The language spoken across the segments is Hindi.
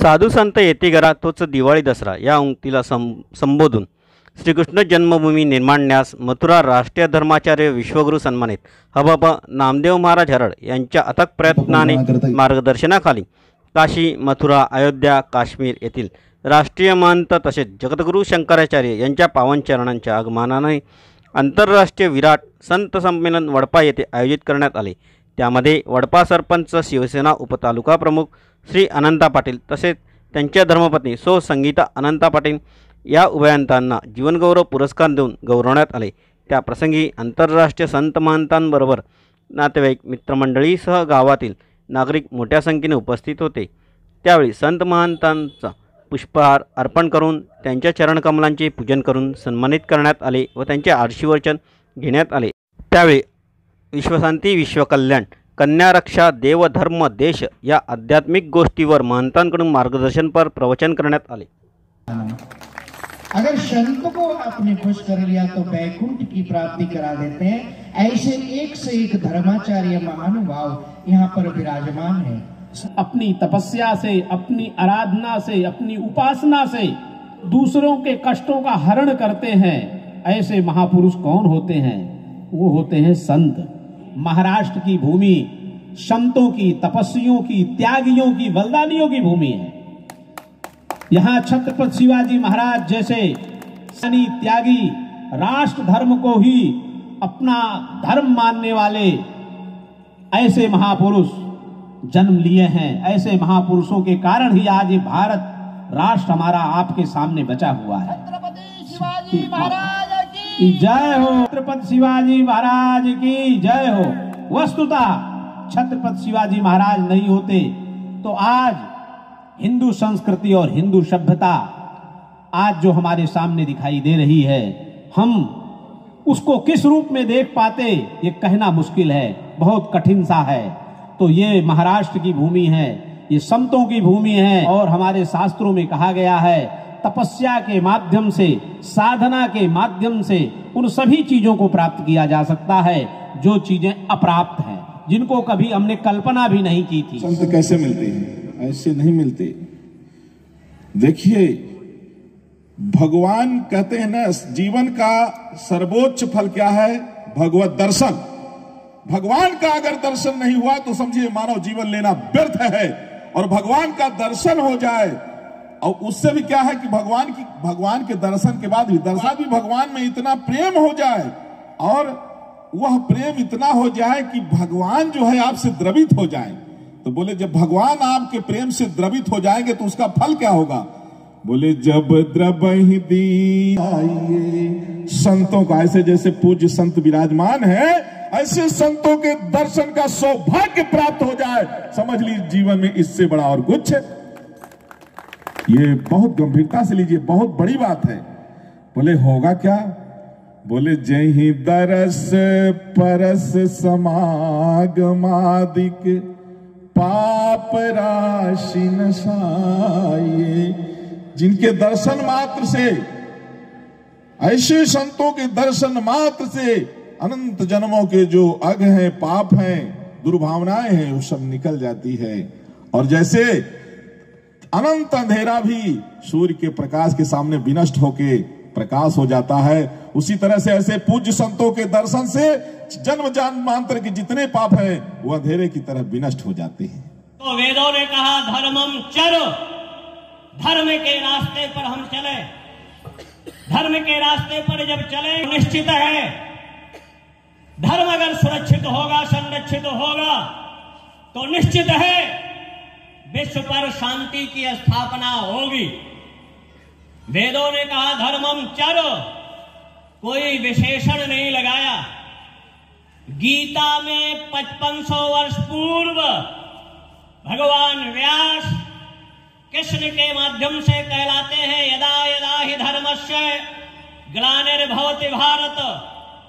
साधू संत येते घरा तोच दिवाळी दसरा या उक्तीला संबोधून श्रीकृष्ण जन्मभूमी निर्माण न्यास मथुरा राष्ट्रीय धर्माचार्य विश्वगुरू सन्मानित हबाबा नामदेव महाराज हरड यांच्या अथक प्रयत्नाने मार्गदर्शनाखाली काशी मथुरा अयोध्या काश्मीर येथील राष्ट्रीय महंत तसेच जगद्गुरू शंकराचार्य यांच्या पावन चरणांच्या आगमनाने आंतरराष्ट्रीय विराट संत संमेलन वडपा येथे आयोजित करण्यात आले। त्यामध्ये वडपा सरपंच शिवसेना उपतालुका प्रमुख श्री अनंता पाटील तसेच त्यांच्या धर्मपत्नी सौ संगीता अनंता पाटील या उभयंतांना जीवनगौरव पुरस्कार देऊन गौरवण्यात आले। त्या प्रसंगी आंतरराष्ट्रीय संत महंतांबरोबर नातेवाईक मित्रमंडळीसह गावातील नागरिक मोठ्या संख्येने उपस्थित होते। त्यावेळी संत महंतांचा पुष्पहार अर्पण करून त्यांच्या चरणकमलांचे पूजन करून सन्मानित करण्यात आले व त्यांचे आशीर्वचन घेण्यात आले। त्यावेळी विश्वशांती विश्वकल्याण कन्या रक्षा देव धर्म देश या आध्यात्मिक गोष्टीवर महंतांकडून मार्गदर्शनपर प्रवचन करण्यात आले। अगर संत को आपने खुश कर लिया तो वैकुंठ की प्राप्ति करा देते हैं। ऐसे एक से एक धर्माचार्य महानुभाव यहाँ पर विराजमान है। अपनी तपस्या से, अपनी आराधना से, अपनी उपासना से दूसरों के कष्टों का हरण करते हैं। ऐसे महापुरुष कौन होते हैं? वो होते हैं संत। महाराष्ट्र की भूमि संतों की, तपस्वियों की, त्यागियों की, बलिदानियों की भूमि है। यहाँ छत्रपति शिवाजी महाराज जैसे त्यागी, राष्ट्र धर्म को ही अपना धर्म मानने वाले ऐसे महापुरुष जन्म लिए हैं। ऐसे महापुरुषों के कारण ही आज ये भारत राष्ट्र हमारा आपके सामने बचा हुआ है। छत्रपति शिवाजी महाराज की जय हो। छत्रपति शिवाजी महाराज की जय हो। वस्तुतः छत्रपति शिवाजी महाराज नहीं होते तो आज हिंदू संस्कृति और हिंदू सभ्यता आज जो हमारे सामने दिखाई दे रही है, हम उसको किस रूप में देख पाते ये कहना मुश्किल है, बहुत कठिन सा है। तो ये महाराष्ट्र की भूमि है, ये संतों की भूमि है और हमारे शास्त्रों में कहा गया है तपस्या के माध्यम से, साधना के माध्यम से उन सभी चीजों को प्राप्त किया जा सकता है जो चीजें अप्राप्त हैं, जिनको कभी हमने कल्पना भी नहीं की थी। संत कैसे मिलते हैं? ऐसे नहीं मिलते। देखिए, भगवान कहते हैं ना, जीवन का सर्वोच्च फल क्या है? भगवत दर्शन। भगवान का अगर दर्शन नहीं हुआ तो समझिए मानव जीवन लेना व्यर्थ है। और भगवान का दर्शन हो जाए, और उससे भी क्या है कि भगवान के दर्शन के बाद भी भगवान में इतना प्रेम हो जाए, और वह प्रेम इतना हो जाए कि भगवान जो है आपसे द्रवित हो जाए। तो बोले जब भगवान आपके प्रेम से द्रवित हो जाएंगे तो उसका फल क्या होगा? बोले जब द्रवहि दीन। संतों का ऐसे जैसे पूज्य संत विराजमान है, ऐसे संतों के दर्शन का सौभाग्य प्राप्त हो जाए, समझ लीजिए जीवन में इससे बड़ा और कुछ। ये बहुत गंभीरता से लीजिए, बहुत बड़ी बात है। बोले होगा क्या? बोले जय ही दरस परस समागमादिक पाप राशि नसाये। जिनके दर्शन मात्र से, ऐसे संतों के दर्शन मात्र से अनंत जन्मों के जो अघ हैं, पाप हैं, दुर्भावनाएं हैं, वो सब निकल जाती है। और जैसे अनंत अंधेरा भी सूर्य के प्रकाश के सामने विनष्ट होके प्रकाश हो जाता है, उसी तरह से ऐसे पूज्य संतों के दर्शन से जन्म जन्मांतर के जितने पाप हैं वो अंधेरे की तरह विनष्ट हो जाते हैं। तो वेदों ने कहा धर्मम चरो, धर्म के रास्ते पर हम चले। धर्म के रास्ते पर जब चले, निश्चित है धर्म अगर सुरक्षित होगा, संरक्षित होगा, तो निश्चित है विश्व पर शांति की स्थापना होगी। वेदों ने कहा धर्मम चरो, कोई विशेषण नहीं लगाया। गीता में 5500 वर्ष पूर्व भगवान व्यास कृष्ण के माध्यम से कहलाते हैं यदा यदा हि धर्मस्य ग्लानिर्भवति भारत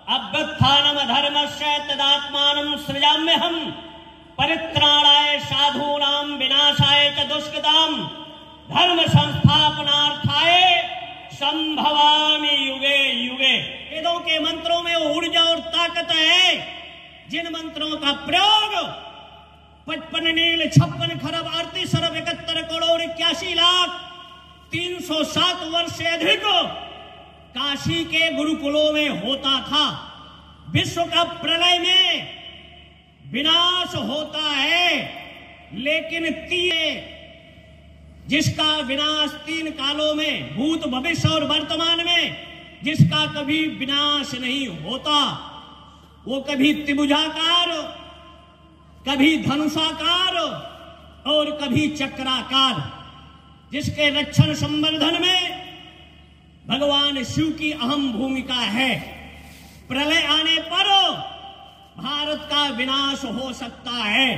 अभ्युत्थानम धर्मस्य तदात्मानं सृजाम्यहम् परित्राणाय साधूनां विनाशाय च दुष्कृताम् धर्म संस्थापनार्थाय संभवामि युगे युगे। वेदों के मंत्रों में ऊर्जा और ताकत है, जिन मंत्रों का प्रयोग 55 नील 56 खरब 38 अरब 71 करोड़ 81 लाख 307 वर्ष से अधिक काशी के गुरुकुलों में होता था। विश्व का प्रलय में विनाश होता है, लेकिन जिसका विनाश 3 कालों में, भूत भविष्य और वर्तमान में, जिसका कभी विनाश नहीं होता, वो कभी त्रिभुजाकार, कभी धनुषाकार और कभी चक्राकार, जिसके रक्षण संवर्धन में भगवान शिव की अहम भूमिका है। प्रलय आने पर भारत का विनाश हो सकता है,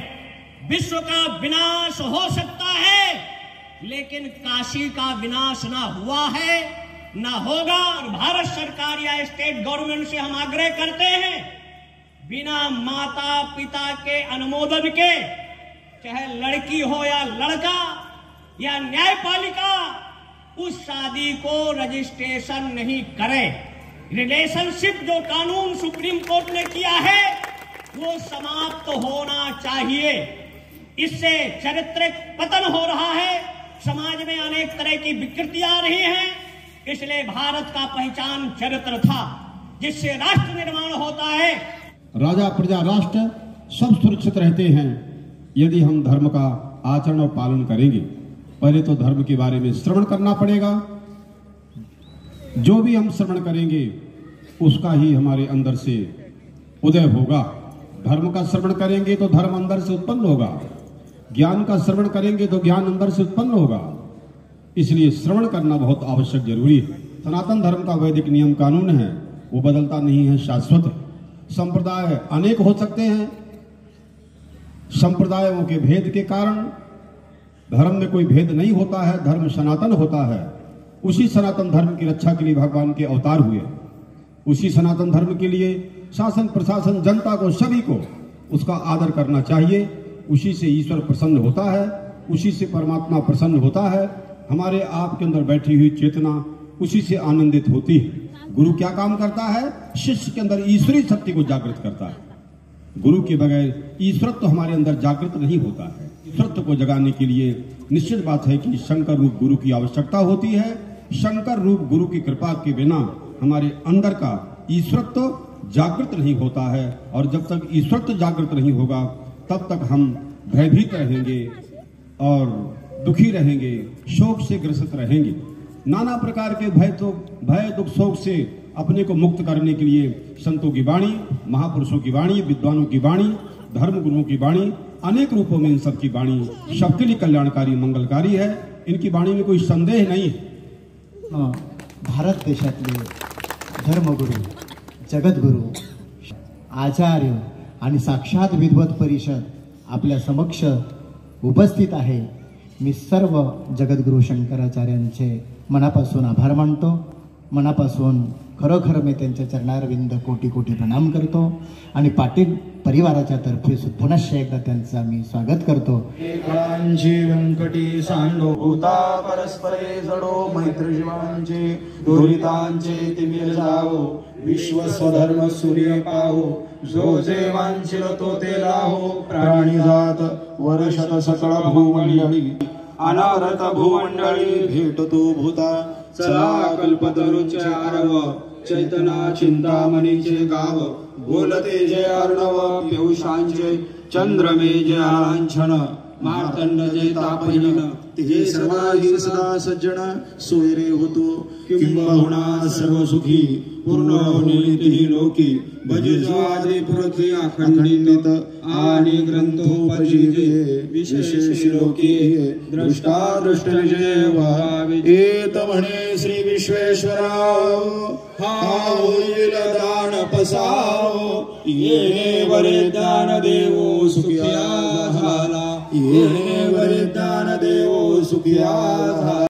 विश्व का विनाश हो सकता है, लेकिन काशी का विनाश ना हुआ है, ना होगा। और भारत सरकार या स्टेट गवर्नमेंट से हम आग्रह करते हैं, बिना माता पिता के अनुमोदन के, चाहे लड़की हो या लड़का या न्यायपालिका, उस शादी को रजिस्ट्रेशन नहीं करे। रिलेशनशिप जो कानून सुप्रीम कोर्ट ने किया है वो समाप्त होना चाहिए। इससे चारित्रिक पतन हो रहा है, समाज में अनेक तरह की विकृतियां आ रही हैं। इसलिए भारत का पहचान चरित्र था, जिससे राष्ट्र निर्माण होता है। राजा प्रजा राष्ट्र सब सुरक्षित रहते हैं यदि हम धर्म का आचरण और पालन करेंगे। पहले तो धर्म के बारे में श्रवण करना पड़ेगा। जो भी हम श्रवण करेंगे उसका ही हमारे अंदर से उदय होगा। धर्म का श्रवण करेंगे तो धर्म अंदर से उत्पन्न होगा, ज्ञान का श्रवण करेंगे तो ज्ञान अंदर से उत्पन्न होगा। इसलिए श्रवण करना बहुत आवश्यक जरूरी है। सनातन धर्म का वैदिक नियम कानून है, वो बदलता नहीं है, शाश्वत है। संप्रदाय अनेक हो सकते हैं, संप्रदायों के भेद के कारण धर्म में कोई भेद नहीं होता है, धर्म सनातन होता है। उसी सनातन धर्म की रक्षा के लिए भगवान के अवतार हुए। उसी सनातन धर्म के लिए शासन प्रशासन जनता को सभी को उसका आदर करना चाहिए। उसी से ईश्वर प्रसन्न होता है, उसी से परमात्मा प्रसन्न होता है। हमारे आपके अंदर बैठी हुई चेतना उसी से आनंदित होती है। गुरु क्या काम करता है? शिष्य के अंदर ईश्वरीय शक्ति को जागृत करता है। गुरु के बगैर ईश्वरत्व हमारे अंदर जागृत नहीं होता है। ईश्वरत्व को जगाने के लिए निश्चित बात है कि शंकर रूप गुरु की आवश्यकता होती है। शंकर रूप गुरु की कृपा के बिना हमारे अंदर का ईश्वरत्व जागृत नहीं होता है, और जब तक ईश्वरत्व जागृत नहीं होगा तब तक हम भयभीत रहेंगे और दुखी रहेंगे, शोक से ग्रसित रहेंगे। नाना प्रकार के भय दुख शोक से अपने को मुक्त करने के लिए संतों की वाणी, महापुरुषों की वाणी, विद्वानों की वाणी, धर्म गुरुओं की वाणी, अनेक रूपों में इन सब की वाणी सबके लिए कल्याणकारी मंगलकारी है। इनकी वाणी में कोई संदेह नहीं है। भारत देशातले धर्मगुरू, जगद्गुरू, आचार्य आणि साक्षात विद्वत परिषद आपल्या समक्ष उपस्थित आहे। मी सर्व जगद्गुरू शंकराचार्यांचे मनापासून आभार मानतो। मनापासून खरोखर मी त्यांच्या चरणारविंद कोटी कोटी प्रणाम करतो आणि पाटील परिवाराच्या तर्फे पुनश्च एकदा त्यांचा मी स्वागत करतो। एकांची व्यंकटी सांडो भूता परस्परे जडो मैत्री जीवांचे दुरितांचे तिमिर जावो विश्व स्वधर्म सूर्य पाहो जो जे वांछिल तो ते लाहो प्राणी जात वर्षत सकळ भूमंडळी अनारत भूमंडळी भेटतो भूता चला कल्पतरुचे आरव चैतना चिंतामणीचे गाव बोलते जय अर्णव पियुषांचे चंद्रमे जय लांछन मार्तंड जय तापहीन ते सर्वाही सदा सज्जन सोयरे होतो किंबहुना सर्व सुखी पूर्ण होणे लोकी भजे ज्वादे पुरखी अखंडित आणि ग्रंथोपजीवे विशेष लोकी दृष्टा दृष्ट विजय व्हावे एत म्हणे श्री विश्वेश्वराव हा होईल दान पसाव येणे वरे दान देवो सुखिया झाला येणे वरे दान देवो सुखिया झाला।